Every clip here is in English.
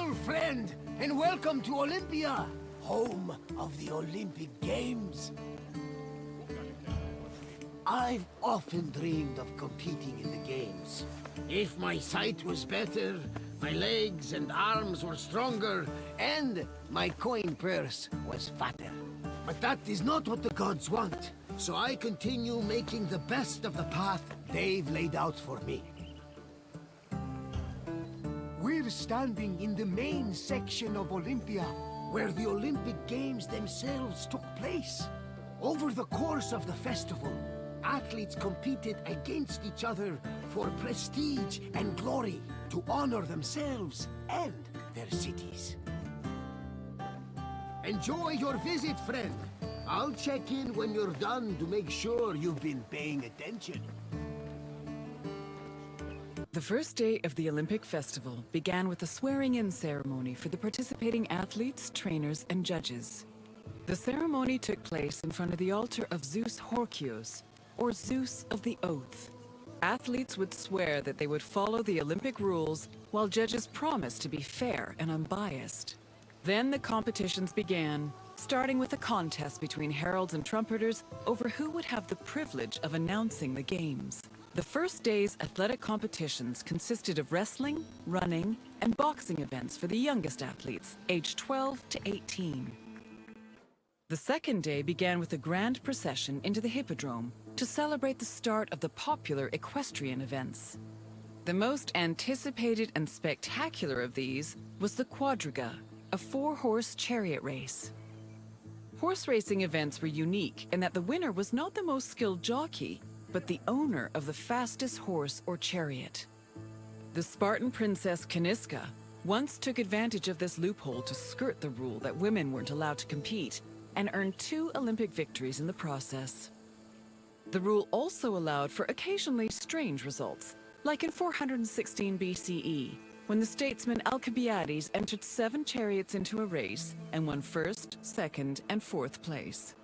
Farewell, friend, and welcome to Olympia, home of the Olympic Games. I've often dreamed of competing in the Games. If my sight was better, my legs and arms were stronger, and my coin purse was fatter. But that is not what the gods want, so I continue making the best of the path they've laid out for me. We're standing in the main section of Olympia, where the Olympic Games themselves took place. Over the course of the festival, athletes competed against each other for prestige and glory to honor themselves and their cities. Enjoy your visit, friend. I'll check in when you're done to make sure you've been paying attention. The first day of the Olympic Festival began with a swearing-in ceremony for the participating athletes, trainers, and judges. The ceremony took place in front of the altar of Zeus Horkios, or Zeus of the Oath. Athletes would swear that they would follow the Olympic rules, while judges promised to be fair and unbiased. Then the competitions began, starting with a contest between heralds and trumpeters over who would have the privilege of announcing the games. The first day's athletic competitions consisted of wrestling, running, and boxing events for the youngest athletes, aged 12 to 18. The second day began with a grand procession into the Hippodrome to celebrate the start of the popular equestrian events. The most anticipated and spectacular of these was the quadriga, a four-horse chariot race. Horse racing events were unique in that the winner was not the most skilled jockey, but the owner of the fastest horse or chariot. The Spartan princess Caniska once took advantage of this loophole to skirt the rule that women weren't allowed to compete, and earned 2 Olympic victories in the process. The rule also allowed for occasionally strange results, like in 416 BCE, when the statesman Alcibiades entered 7 chariots into a race and won first, second, and fourth place.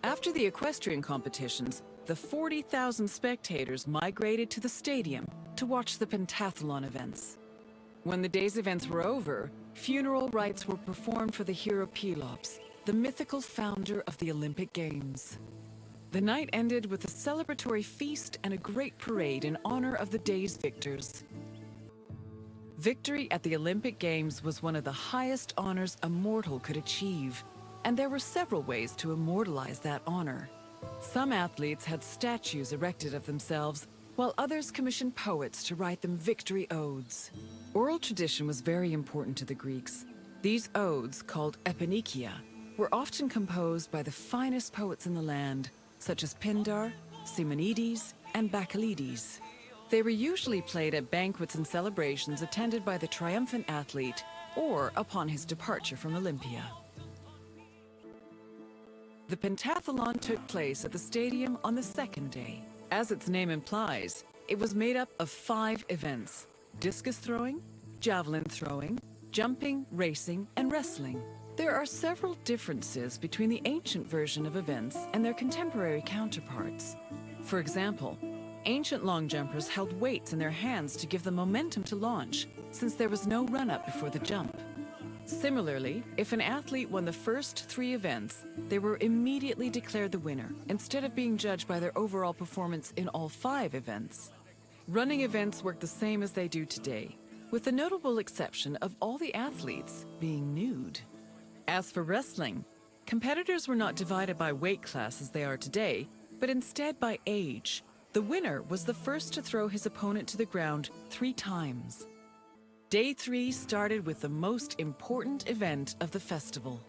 After the equestrian competitions, the 40,000 spectators migrated to the stadium to watch the pentathlon events. When the day's events were over, funeral rites were performed for the hero Pelops, the mythical founder of the Olympic Games. The night ended with a celebratory feast and a great parade in honor of the day's victors. Victory at the Olympic Games was one of the highest honors a mortal could achieve, and there were several ways to immortalize that honor. Some athletes had statues erected of themselves, while others commissioned poets to write them victory odes. Oral tradition was very important to the Greeks. These odes, called eponychia, were often composed by the finest poets in the land, such as Pindar, Simonides, and Bacchylides. They were usually played at banquets and celebrations attended by the triumphant athlete or upon his departure from Olympia. The pentathlon took place at the stadium on the second day. As its name implies, it was made up of 5 events: discus throwing, javelin throwing, jumping, racing, and wrestling. There are several differences between the ancient version of events and their contemporary counterparts. For example, ancient long jumpers held weights in their hands to give them momentum to launch, since there was no run-up before the jump. Similarly, if an athlete won the first 3 events, they were immediately declared the winner, instead of being judged by their overall performance in all 5 events. Running events work the same as they do today, with the notable exception of all the athletes being nude. As for wrestling, competitors were not divided by weight class as they are today, but instead by age. The winner was the first to throw his opponent to the ground 3 times. Day 3 started with the most important event of the festival.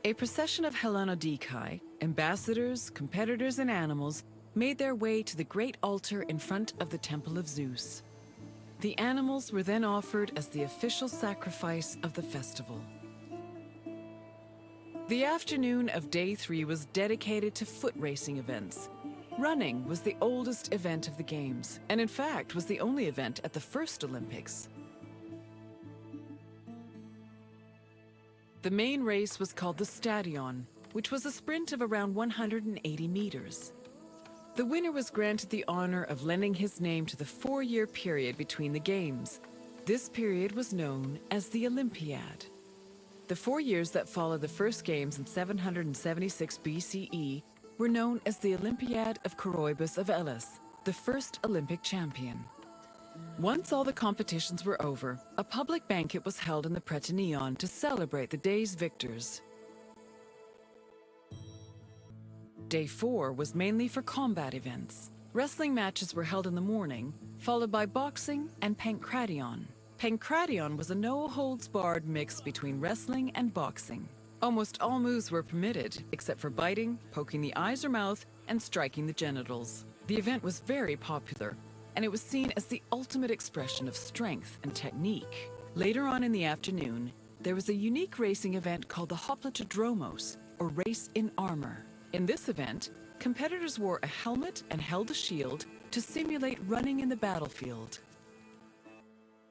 A procession of Hellanodikai, ambassadors, competitors, and animals made their way to the great altar in front of the Temple of Zeus. The animals were then offered as the official sacrifice of the festival. The afternoon of Day 3 was dedicated to foot racing events. Running was the oldest event of the Games, and in fact was the only event at the first Olympics. The main race was called the Stadion, which was a sprint of around 180 meters. The winner was granted the honor of lending his name to the 4-year period between the Games. This period was known as the Olympiad. The 4 years that followed the first games in 776 BCE were known as the Olympiad of Coroebus of Elis, the first Olympic champion. Once all the competitions were over, a public banquet was held in the Prytaneion to celebrate the day's victors. Day 4 was mainly for combat events. Wrestling matches were held in the morning, followed by boxing and pankration. Pankration was a no-holds-barred mix between wrestling and boxing. Almost all moves were permitted, except for biting, poking the eyes or mouth, and striking the genitals. The event was very popular, and it was seen as the ultimate expression of strength and technique. Later on in the afternoon, there was a unique racing event called the Hoplitodromos, or Race in Armor. In this event, competitors wore a helmet and held a shield to simulate running in the battlefield.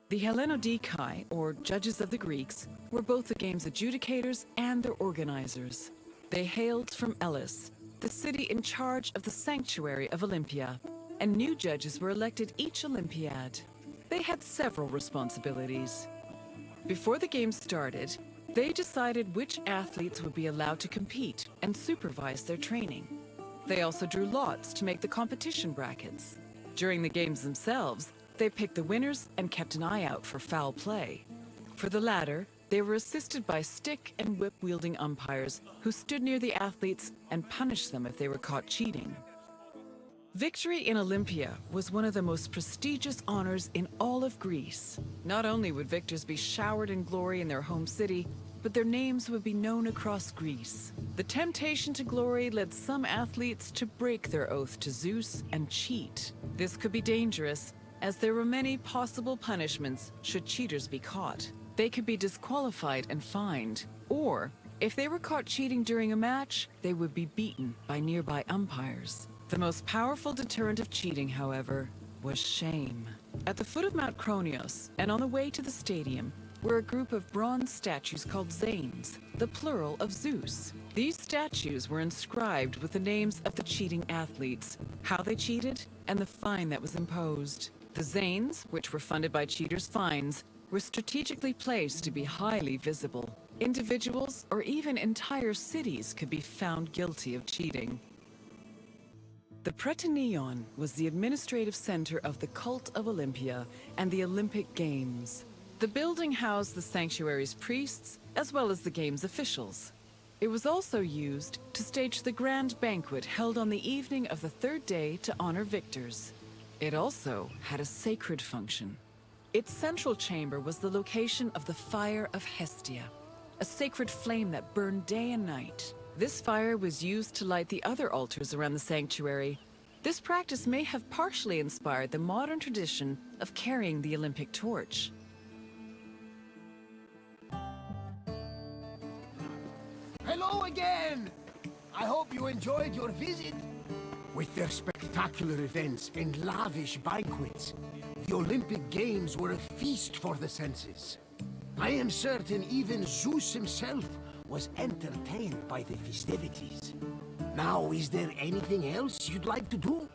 The Hellenodikai, or judges of the Greeks, were both the game's adjudicators and their organizers. They hailed from Elis, the city in charge of the sanctuary of Olympia, and new judges were elected each Olympiad. They had several responsibilities. Before the game started, they decided which athletes would be allowed to compete and supervise their training. They also drew lots to make the competition brackets. During the games themselves, they picked the winners and kept an eye out for foul play. For the latter, they were assisted by stick and whip-wielding umpires who stood near the athletes and punished them if they were caught cheating. Victory in Olympia was one of the most prestigious honors in all of Greece. Not only would victors be showered in glory in their home city, but their names would be known across Greece. The temptation to glory led some athletes to break their oath to Zeus and cheat. This could be dangerous, as there were many possible punishments should cheaters be caught. They could be disqualified and fined, or if they were caught cheating during a match, they would be beaten by nearby umpires. The most powerful deterrent of cheating, however, was shame. At the foot of Mount Kronios, and on the way to the stadium, were a group of bronze statues called Zanes, the plural of Zeus. These statues were inscribed with the names of the cheating athletes, how they cheated, and the fine that was imposed. The Zanes, which were funded by cheaters' fines, were strategically placed to be highly visible. Individuals or even entire cities could be found guilty of cheating. The Prytaneion was the administrative center of the cult of Olympia and the Olympic Games. The building housed the sanctuary's priests as well as the game's officials. It was also used to stage the grand banquet held on the evening of the third day to honor victors. It also had a sacred function. Its central chamber was the location of the Fire of Hestia, a sacred flame that burned day and night. This fire was used to light the other altars around the sanctuary. This practice may have partially inspired the modern tradition of carrying the Olympic torch. Hello again! I hope you enjoyed your visit. With their spectacular events and lavish banquets, the Olympic Games were a feast for the senses. I am certain even Zeus himself was entertained by the festivities. Now, is there anything else you'd like to do?